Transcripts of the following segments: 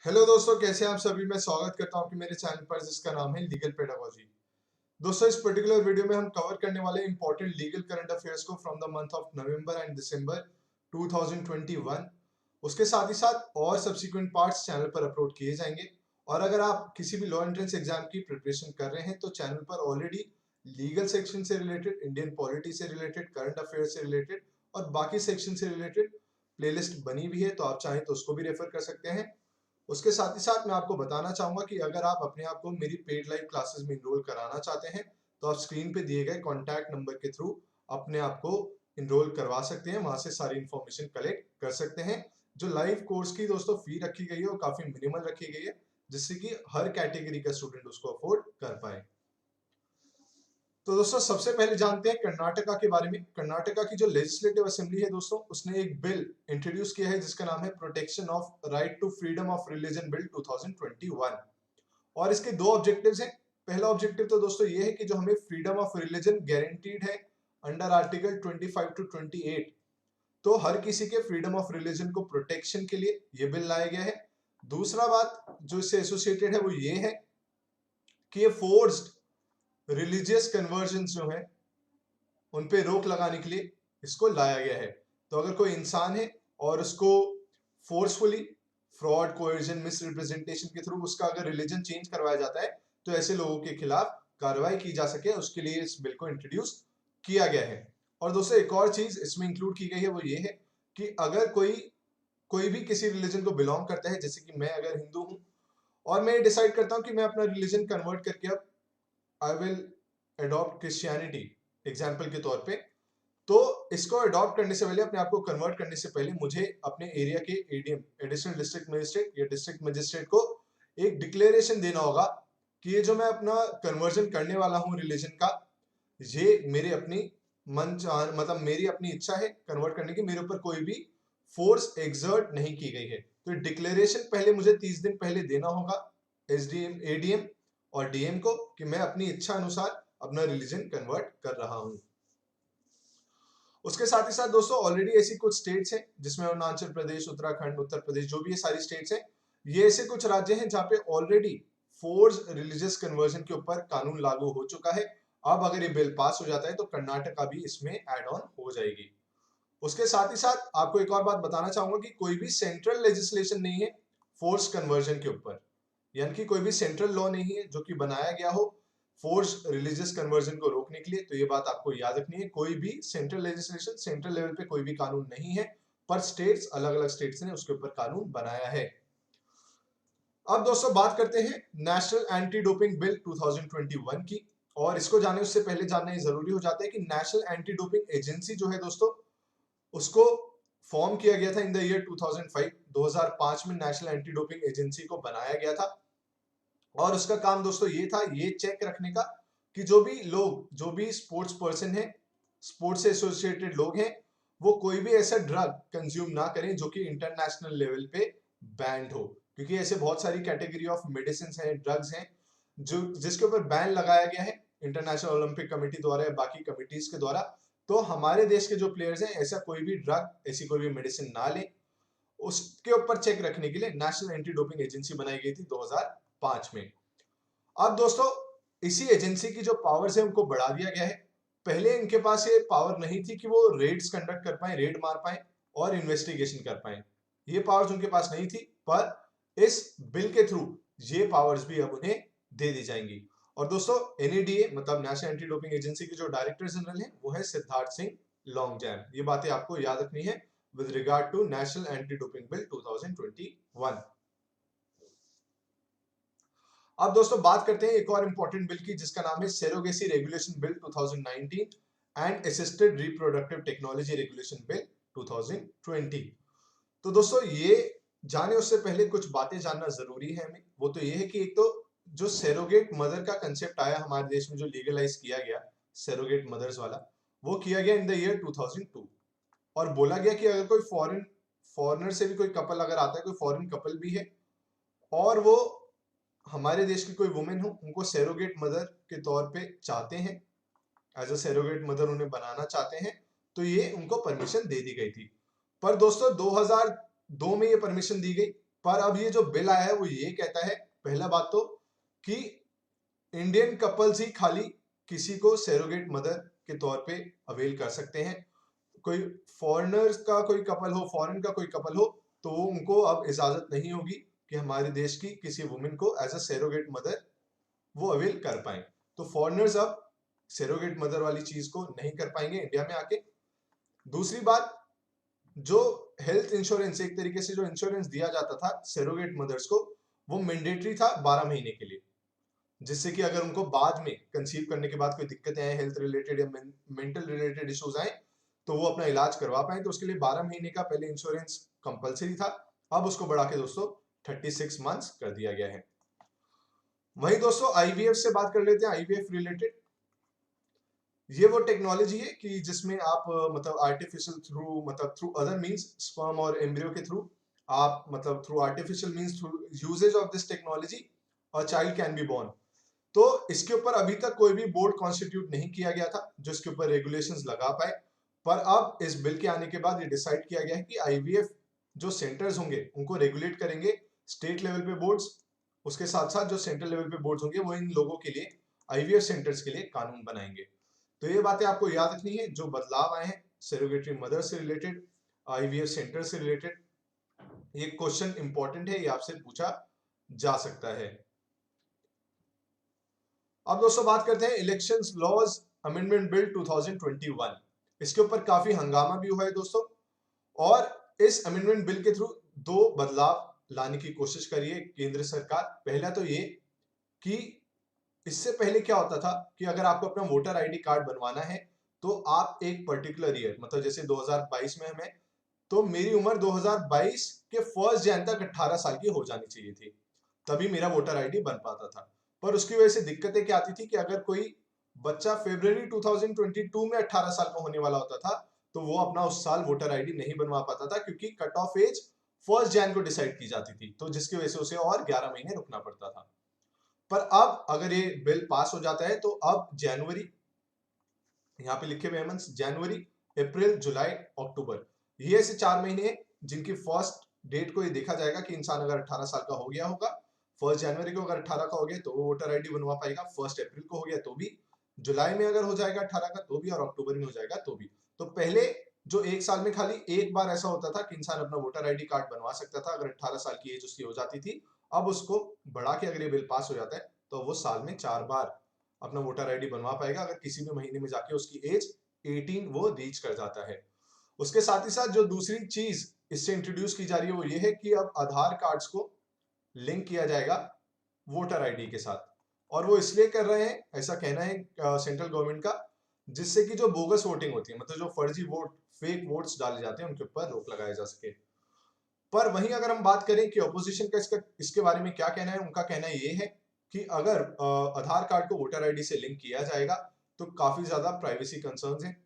Hello दोस्तों, कैसे हैं आप सभी। मैं स्वागत करता हूं आपके मेरे चैनल पर जिसका नाम है लीगल पेडागोजी। दोस्तों, इस पर्टिकुलर वीडियो में हम कवर करने वाले इंपॉर्टेंट लीगल करंट अफेयर्स को from the month of November and December 2021। उसके साथ ही साथ और सब्सिक्वेंट पार्ट्स चैनल पर अपलोड किए जाएंगे। और अगर आप किसी भी लॉ एंट्रेंस एग्जाम की प्रिपरेशन कर रहे हैं तो चैनल पर ऑलरेडी लीगल सेक्शन से रिलेटेड, इंडियन पॉलिटी से रिलेटेड, करंट अफेयर से रिलेटेड और बाकी सेक्शन से रिलेटेड प्लेलिस्ट बनी हुई है, तो आप चाहें तो उसको भी रेफर कर सकते हैं। उसके साथ ही साथ मैं आपको बताना चाहूंगा कि अगर आप अपने आप को मेरी पेड लाइव क्लासेस में इनरोल कराना चाहते हैं तो आप स्क्रीन पे दिए गए कॉन्टैक्ट नंबर के थ्रू अपने आप को इनरोल करवा सकते हैं। वहां से सारी इंफॉर्मेशन कलेक्ट कर सकते हैं। जो लाइव कोर्स की दोस्तों फी रखी गई है वो काफी मिनिमल रखी गई है, जिससे कि हर कैटेगरी का स्टूडेंट उसको अफोर्ड कर पाए। तो दोस्तों, सबसे पहले जानते हैं कर्नाटका के बारे में। कर्नाटका की जो लेजिस्लेटिव असेंबली है दोस्तों, उसने एक बिल इंट्रोड्यूस किया है जिसका नाम है protection of right to freedom of religion bill 2021। और इसके दो ऑब्जेक्टिव्स हैं। पहला ऑब्जेक्टिव तो दोस्तों ये है कि जो हमें फ्रीडम ऑफ रिलीजन गारंटीड है अंडर आर्टिकल 25 टू 28, तो हर किसी के फ्रीडम ऑफ रिलीजन को प्रोटेक्शन के लिए ये बिल लाया गया है। दूसरा बात जो इससे एसोसिएटेड है वो ये है कि ये फोर्स्ड रिलीजियस कन्वर्जन जो है उन पे रोक लगाने के लिए इसको लाया गया है। तो अगर कोई इंसान है और उसको फोर्सफुली फ्रॉड, कोएर्जन, मिसरिप्रेजेंटेशन के थ्रू उसका अगर रिलीजन चेंज करवाया जाता है तो ऐसे लोगों के खिलाफ कार्रवाई की जा सके, उसके लिए इस बिल को इंट्रोड्यूस किया गया है। और दोस्तों, एक और चीज इसमें इंक्लूड की गई है वो ये है कि अगर कोई कोई भी किसी रिलीजन को बिलोंग करता है, जैसे कि मैं अगर हिंदू हूं और मैं डिसाइड करता हूं कि मैं अपना रिलीजन कन्वर्ट करके अब I will adopt Christianity example के तौर पे, तो इसको अडॉप्ट करने से पहले, अपने आप को कन्वर्ट करने से पहले मुझे अपने एरिया के एडीएम, एडिशनल डिस्ट्रिक्ट मजिस्ट्रेट या डिस्ट्रिक्ट मजिस्ट्रेट को एक डिक्लेरेशन देना होगा कि ये जो मैं अपना कन्वर्जन करने वाला हूँ रिलीजन का, ये मेरे अपनी मतलब मेरी अपनी इच्छा है कन्वर्ट करने की, मेरे ऊपर कोई भी फोर्स एक्सर्ट नहीं की गई है। तो डिक्लेरेशन पहले मुझे 30 दिन पहले देना होगा एसडीएम, एडीएम और डीएम को कि मैं अपनी इच्छा अनुसार अपना रिलीजन कन्वर्ट कर रहा हूं। उसके साथ ही साथ दोस्तों, ऑलरेडी ऐसी कुछ स्टेट्स हैं जिसमें अरुणाचल प्रदेश, उत्तराखंड, उत्तर प्रदेश, जो भी ये सारी स्टेट्स हैं, ये ऐसे कुछ राज्य हैं जहां पे ऑलरेडी फोर्स रिलीजियस कन्वर्जन के ऊपर कानून लागू हो चुका है। अब अगर ये बिल पास हो जाता है तो कर्नाटका भी इसमें एड ऑन हो जाएगी। उसके साथ ही साथ आपको एक और बात बताना चाहूंगा कि कोई भी सेंट्रल लेजिस्लेशन नहीं है फोर्स कन्वर्जन के ऊपर, यानी कि कोई भी सेंट्रल लॉ नहीं है जो कि बनाया गया हो फोर्स रिलीजियस कन्वर्जन को रोकने के लिए। तो ये बात आपको याद रखनी है, कोई भी सेंट्रल लेजिस्लेशन, सेंट्रल लेवल पे कोई भी कानून नहीं है, पर स्टेट्स, अलग अलग स्टेट्स ने उसके ऊपर कानून बनाया है। अब दोस्तों बात करते हैं नेशनल एंटी डोपिंग बिल 2021 की। और इसको जाने उससे पहले जानना ये जरूरी हो जाता है कि नेशनल एंटी डोपिंग एजेंसी जो है दोस्तों, उसको फॉर्म किया गया था इन द ईयर 2005। 2005 में नेशनल एंटी डोपिंग एजेंसी को बनाया गया था। और उसका काम दोस्तों ये था, ये चेक रखने का कि जो भी लोग, जो भी स्पोर्ट्स पर्सन है, स्पोर्ट्स से एसोसिएटेड लोग हैं, वो कोई भी ऐसा ड्रग कंज्यूम ना करें जो कि इंटरनेशनल लेवल पे बैंड हो। क्योंकि ऐसे बहुत सारी कैटेगरी ऑफ मेडिसिन हैं, ड्रग्स हैं, जो जिसके ऊपर बैन लगाया गया है इंटरनेशनल ओलंपिक कमेटी द्वारा या बाकी कमिटीज के द्वारा। तो हमारे देश के जो प्लेयर्स हैं, ऐसा कोई भी ड्रग, ऐसी कोई भी मेडिसिन ना लें, उसके ऊपर चेक रखने के लिए नेशनल एंटी डोपिंग एजेंसी बनाई गई थी 2005 में। अब दोस्तों, इसी एजेंसी की जो पावर्स है उनको बढ़ा दिया गया है। पहले इनके पास ये पावर नहीं थी कि वो रेड्स कंडक्ट कर पाए, रेड मार पाए और इन्वेस्टिगेशन कर पाए। ये पावर्स उनके पास नहीं थी, पर इस बिल के थ्रू ये पावर्स भी अब उन्हें दे दी जाएंगी। और दोस्तों, एनएडीए मतलब नेशनल एंटी डोपिंग एजेंसी के जो डायरेक्टर जनरल है वो है सिद्धार्थ सिंह लॉन्गजैम। ये बातें आपको याद रखनी है with regard to national anti doping bill 2021। अब दोस्तों बात करते हैं एक और इंपॉर्टेंट बिल की जिसका नाम है surrogacy regulation bill 2019 and assisted reproductive technology regulation bill 2020। तो दोस्तों, ये जाने उससे पहले कुछ बातें जानना जरूरी है हमें। वो तो ये है कि एक तो जो सेरोगेट मदर का कंसेप्ट आया हमारे देश में, जो लीगलाइज किया गया सेरोगेट मदर्स वाला, वो किया गया इन द ईयर 2002। और बोला गया कि अगर कोई फॉरेनर से भी कोई कपल अगर आता है, कोई फॉरेन कपल भी है और वो हमारे देश की कोई वुमेन हो, उनको सेरोगेट मदर के तौर पे चाहते हैं, एज अ सेरोगेट मदर उन्हें बनाना चाहते हैं, तो ये उनको परमिशन दे दी गई थी। पर दोस्तों 2002 में ये परमिशन दी गई पर अब ये जो बिल आया है वो ये कहता है, पहला बात तो, कि इंडियन कपल्स ही खाली किसी को सैरोगेट मदर के तौर पे अवेल कर सकते हैं। कोई फॉरेनर्स का कोई कपल हो, फॉरेन का कोई कपल हो, तो उनको अब इजाजत नहीं होगी कि हमारे देश की किसी वुमेन को एज अ सैरोगेट मदर वो अवेल कर पाए। तो फॉरेनर्स अब सैरोगेट मदर वाली चीज को नहीं कर पाएंगे इंडिया में आके। दूसरी बात, जो हेल्थ इंश्योरेंस, एक तरीके से जो इंश्योरेंस दिया जाता था सैरोगेट मदर्स को, वो मैंडेटरी था 12 महीने के लिए, जिससे कि अगर उनको बाद में कंसीव करने के बाद कोई दिक्कतें आए, हेल्थ रिलेटेड या मेंटल रिलेटेड इश्यूज आए, तो वो अपना इलाज करवा पाए। तो उसके लिए 12 महीने का पहले इंश्योरेंस कंपलसरी था, अब उसको बढ़ा के दोस्तों 36 मंथ्स कर दिया गया है। वहीं दोस्तों आईवीएफ से बात कर लेते हैं। आईवीएफ रिलेटेड ये वो टेक्नोलॉजी है कि जिसमें आप मतलब आर्टिफिशियल थ्रू, मतलब थ्रू अदर मींस, स्पर्म और एम्ब्रियो के थ्रू आप, मतलब through artificial means, through uses of this technology a child can be born. तो इसके ऊपर अभी तक कोई भी बोर्ड कॉन्स्टिट्यूट नहीं किया गया था जो इसके ऊपर रेगुलेशंस लगा पाए। पर अब इस बिल के आने के बाद ये डिसाइड किया गया है कि आईवीएफ जो सेंटर्स होंगे उनको रेगुलेट करेंगे स्टेट लेवल पे बोर्ड्स। उसके साथ साथ जो सेंट्रल लेवल पे बोर्ड्स होंगे वो इन लोगों के लिए, आईवीएफ सेंटर्स के लिए कानून बनाएंगे। तो ये बातें आपको याद रखनी है, जो बदलाव आए हैं सैरोगेटरी मदर से रिलेटेड, आईवीएफ सेंटर से रिलेटेड। ये क्वेश्चन इंपॉर्टेंट है, ये आपसे पूछा जा सकता है। अब दोस्तों बात करते हैं इलेक्शंस लॉज अमेंडमेंट बिल 2021। इसके ऊपर काफी हंगामा भी हुआ है दोस्तों, और इस अमेंडमेंट बिल के थ्रू दो बदलाव लाने की कोशिश करी है केंद्र सरकार। पहला तो ये कि इससे पहले क्या होता था कि अगर आपको अपना वोटर आईडी कार्ड बनवाना है तो आप एक पर्टिकुलर ईयर, मतलब जैसे 2022 में हमें, तो मेरी उम्र 2022 के 1 जनवरी तक 18 साल की हो जानी चाहिए थी, तभी मेरा वोटर आईडी बन पाता था। पर उसकी वजह से दिक्कतें क्या आती थी कि अगर कोई बच्चा फरवरी 2022 में 18 साल का होने वाला होता था तो वो अपना उस साल वोटर आईडी नहीं बनवा पाता था, क्योंकि कट ऑफ एज 1 जनवरी को डिसाइड की जाती थी, तो जिसकी वजह से उसे और 11 महीने रुकना पड़ता था। पर अब अगर ये बिल पास हो जाता है तो अब जनवरी, यहाँ पे लिखे हुए हैं मंथ्स, जनवरी, अप्रैल, जुलाई, अक्टूबर, ये ऐसे 4 महीने हैं जिनकी फर्स्ट डेट को ये देखा जाएगा कि इंसान अगर 18 साल का हो गया होगा, 1 जनवरी को अगर 18 का हो गया तो वो वोटर आईडी बनवा पाएगा, 1 अप्रैल को हो गया तो भी, जुलाई में अगर हो जाएगा 18 का तो भी, और अक्टूबर में हो जाएगा तो भी। तो पहले जो एक साल में खाली एक बार ऐसा होता था कि इंसान अपना वोटर आईडी कार्ड बनवा सकता था अगर 18 साल की एज उसकी हो जाती थी, अब उसको बढ़ा के अगर ये बिल पास हो जाता है तो वो साल में 4 बार अपना वोटर आईडी बनवा पाएगा अगर किसी भी महीने में जाके उसकी एज 18 वो रीच कर जाता है। उसके साथ ही साथ जो दूसरी चीज इससे इंट्रोड्यूस की जा रही है वो ये है कि अब आधार कार्ड्स को लिंक किया जाएगा वोटर आईडी के साथ, और वो इसलिए कर रहे हैं, ऐसा कहना है सेंट्रल गवर्नमेंट का, जिससे कि जो बोगस वोटिंग होती है, मतलब जो फर्जी वोट, फेक वोट्स डाले जाते हैं, उनके ऊपर रोक लगाया जा सके। पर वहीं अगर हम बात करें कि ऑपोजिशन का इसके बारे में क्या कहना है, उनका कहना ये है कि अगर आधार कार्ड को वोटर आईडी से लिंक किया जाएगा तो काफी ज्यादा प्राइवेसी कंसर्न्स हैं,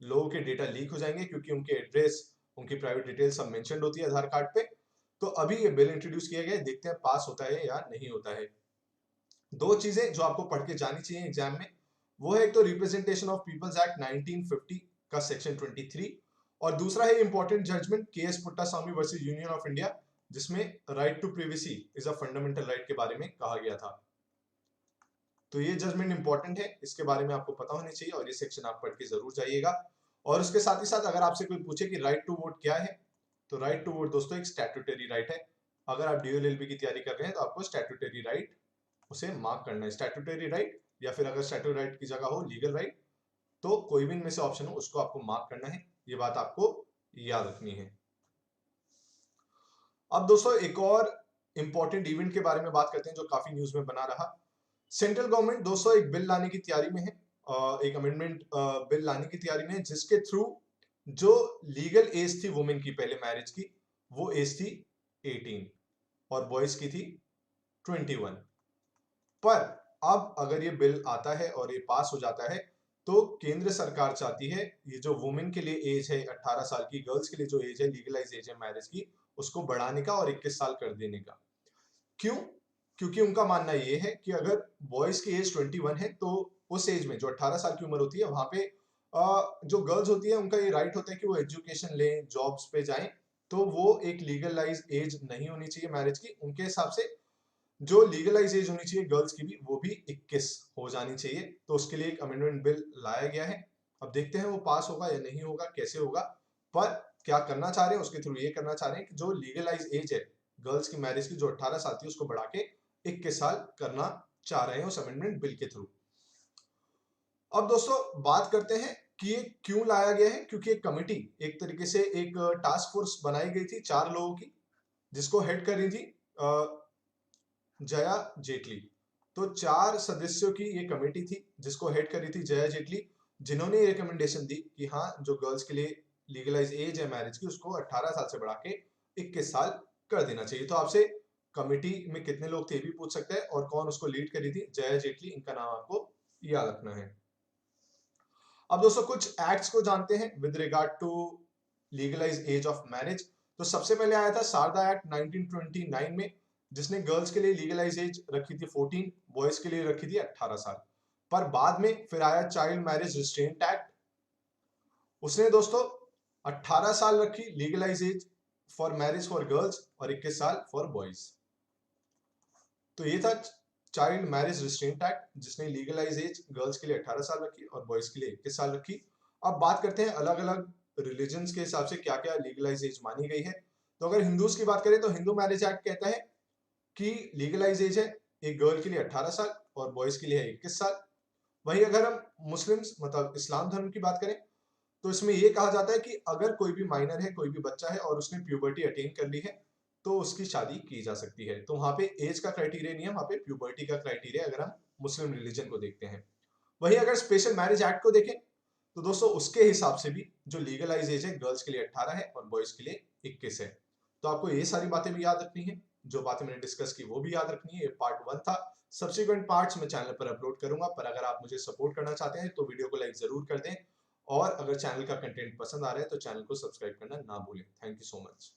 लोगों के डेटा लीक हो जाएंगे क्योंकि उनके एड्रेस, उनकी प्राइवेट डिटेल सब मेंशन्ड होती है आधार कार्ड पे। तो अभी ये बिल इंट्रोड्यूस किया गया है, देखते हैं पास होता है या नहीं होता है। दो चीजें जो आपको पढ़ के जानी चाहिए एग्जाम में, वो है एक तो रिप्रेजेंटेशन ऑफ पीपल्स एक्ट 1950 का सेक्शन 23, और दूसरा है important judgement KS Puttaswamy versus Union of India, जिसमें right to privacy is a fundamental right के बारे में कहा गया था। तो ये जजमेंट इंपॉर्टेंट है, इसके बारे में आपको पता होनी चाहिए और ये सेक्शन आप पढ़ के जरूर जाइएगा। और उसके साथ ही साथ अगर आपसे कोई पूछे कि राइट टू वोट क्या है, तो राइट टू वोट दोस्तों एक स्टैट्यूटरी राइट है। अगर आप डीएलएलबी की तैयारी कर रहे हैं तो आपको स्टैट्यूटरी राइट उसे मार्क करना है, स्टैट्यूटरी राइट, या फिर अगर स्टैट्यूटरी राइट की जगह हो लीगल राइट, तो कोई भी इनमें से ऑप्शन हो उसको आपको मार्क करना है, ये बात आपको याद रखनी है। अब दोस्तों एक और इंपॉर्टेंट इवेंट के बारे में बात करते हैं जो काफी न्यूज में बना रहा। सेंट्रल गवर्नमेंट दोस्तों एक बिल लाने की तैयारी में है, एक अमेंडमेंट बिल लाने की तैयारी में है, जिसके थ्रू जो लीगल एज थी वुमेन की पहले मैरिज की, वो एज थी 18 और बॉयज की थी 21। पर अब अगर ये बिल आता है और ये पास हो जाता है तो केंद्र सरकार चाहती है ये जो वुमेन के लिए एज है 18 साल की, गर्ल्स के लिए जो एज है, लीगलाइज एज है मैरिज की, उसको बढ़ाने का और 21 साल कर देने का। क्यों? क्योंकि उनका मानना ये है कि अगर बॉयज की एज 21 है तो उस एज में जो 18 साल की उम्र होती है वहां पे जो गर्ल्स होती है उनका ये राइट होता है कि वो एजुकेशन लें, जॉब्स पे जाएं, तो वो एक लीगलाइज एज नहीं होनी चाहिए मैरिज की। उनके हिसाब से जो लीगलाइज एज होनी चाहिए गर्ल्स की भी, वो भी 21 हो जानी चाहिए। तो उसके लिए एक अमेंडमेंट बिल लाया गया है। अब देखते हैं वो पास होगा या नहीं होगा, कैसे होगा। पर क्या करना चाह रहे हैं उसके थ्रू, ये करना चाह रहे हैं कि जो लीगलाइज एज है गर्ल्स की मैरिज की, जो 18 साल थी उसको बढ़ा के 21 साल करना चाह रहे हैं उस अमेंडमेंट बिल के थ्रू। अब दोस्तों बात करते हैं कि ये क्यों लाया गया है। क्योंकि एक कमिटी, एक तरीके से एक टास्क फोर्स बनाई गई थी 4 लोगों की, जिसको हेड कर रही थी जया जेटली। तो 4 सदस्यों की ये कमेटी थी जिसको हेड करी थी जया जेटली, जिन्होंने रिकमेंडेशन दी कि हाँ, जो गर्ल्स के लिए लीगलाइज एज है मैरिज की, उसको 18 साल से बढ़ा के 21 साल कर देना चाहिए। तो आपसे कमेटी में कितने लोग थे ये भी पूछ सकते हैं, और कौन उसको लीड करी थी, जया जेटली, इनका नाम आपको याद रखना है। अब दोस्तों कुछ एक्ट्स को जानते हैं with regard to legalize age of marriage. तो सबसे पहले आया था शारदा एक्ट 1929 में, जिसने गर्ल्स के लिए लीगलाइज एज रखी थी 14, बॉयज के लिए रखी थी 18 साल। पर बाद में फिर आया चाइल्ड मैरिज रिस्ट्रेंट एक्ट, उसने दोस्तों 18 साल रखी legalize age for marriage for girls और 21 साल फॉर बॉयज। तो ये था चाइल्ड मैरिज रिस्ट्रेंट एक्ट, जिसने लीगलाइज एज गर्ल्स के लिए 18 साल रखी और बॉयज के लिए 21 साल रखी। अब बात करते हैं अलग अलग रिलीजन्स के हिसाब से क्या क्या लीगलाइज एज मानी गई है। तो अगर हिंदूज की बात करें तो हिंदू मैरिज एक्ट कहता है कि लीगलाइज एज है एक गर्ल के लिए 18 साल और बॉयज के लिए है 21 साल। वहीं अगर हम मुस्लिम्स मतलब इस्लाम धर्म की बात करें तो इसमें यह कहा जाता है कि अगर कोई भी माइनर है, कोई भी बच्चा है और उसने प्यूबर्टी अटेन कर ली है, तो उसकी शादी की जा सकती है। तो वहां पे एज का क्राइटेरिया नहीं है, वहां पे प्यूबर्टी का क्राइटेरिया, अगर हम मुस्लिम रिलीजन को देखते हैं। वहीं अगर स्पेशल मैरिज एक्ट को देखें तो दोस्तों उसके हिसाब से भी जो लीगलाइज एज है गर्ल्स के लिए 18 है और बॉयज के लिए 21 है। तो आपको ये सारी बातें भी याद रखनी है, जो बातें मैंने डिस्कस की वो भी याद रखनी है। ये पार्ट 1 था। सब्सिक्वेंट पार्ट्स मैं चैनल पर अपलोड करूंगा, पर अगर आप मुझे सपोर्ट करना चाहते हैं तो वीडियो को लाइक जरूर कर दें, और अगर चैनल का कंटेंट पसंद आ रहा है तो चैनल को सब्सक्राइब करना ना भूलें। Thank you so much.